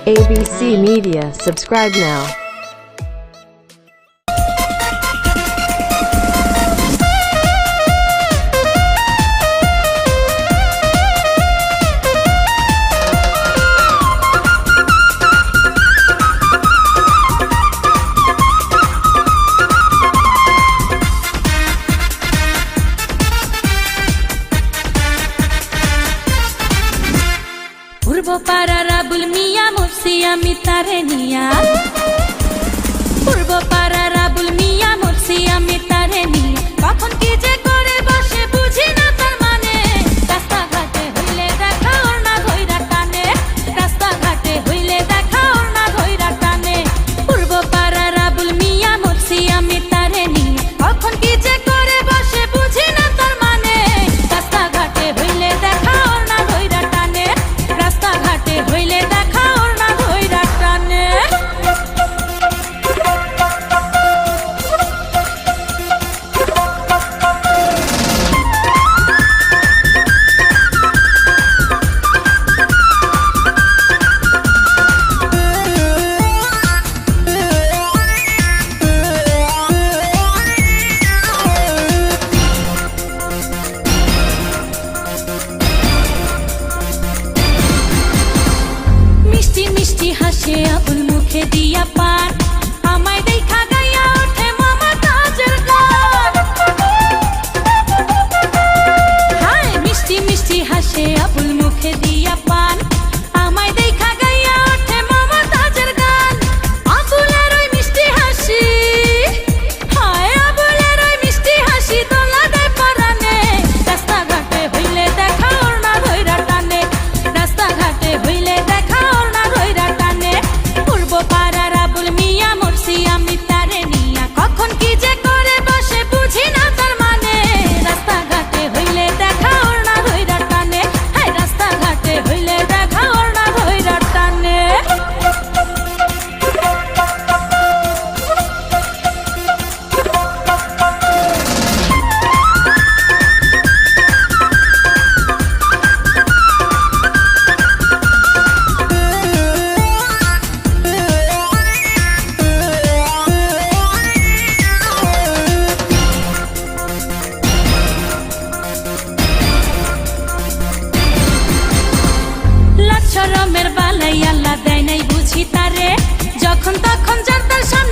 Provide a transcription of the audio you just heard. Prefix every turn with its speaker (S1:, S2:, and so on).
S1: ABC Media. Subscribe now.
S2: পূর্ব পাড়ার আবুল মিয়া মুর্শি আমি তারে নিয়া পূর্ব পাড়ার আবুল মিয়া মুর্শি আমি তারে নিয়া কখন কি যে করে বসে বুঝি না তার মানে রাস্তাঘাটে হইলে দেখা ওর না ধইরা টানে রাস্তাঘাটে হইলে দেখা ওর না ধইরা টানে পূর্ব পাড়ার আবুল মিয়া মুর্শি আমি তারে নিয়া কখন কি যে করে বসে বুঝি না তার মানে রাস্তাঘাটে হইলে দেখা ওর না ধইরা টানে রাস্তাঘাটে হইলে দেখা ওর না ধইরা টানে মিষ্টি মিষ্টি হাসে আবুল মুখে দিয়া পান আমায় দেখা গাইয়া ওঠে মমতাজের গান হায় মিষ্টি মিষ্টি হাসে আবুল মুখে দিয়া পান আমায় দেখা গাইয়া ওঠে মমতাজের গান আবুলের ওই মিষ্টি হাসি হায় আবুলের ওই মিষ্টি হাসি দোলা দেয় পরানে রাস্তাঘাটে হইলে দেখা ওর না ধইরা টানে রাস্তাঘাটে হইলে দেখা ওর না ধইরা টানে পূর্ব পাড়ার আবুল মিয়া মুর্শি আমি তারে নিয়া কখন কি যে করে বসে বুঝি না তার মানে রাস্তাঘাটে হইলে দেখা ওর না ধইরা টানে হায় রাস্তাঘাটে হইলে দেখা ওর না ধইরা টানে লাচ্ছরমের বালাই আল্লাহ দেয় নাই বুঝি তারে যখন তখন যার তার সামনে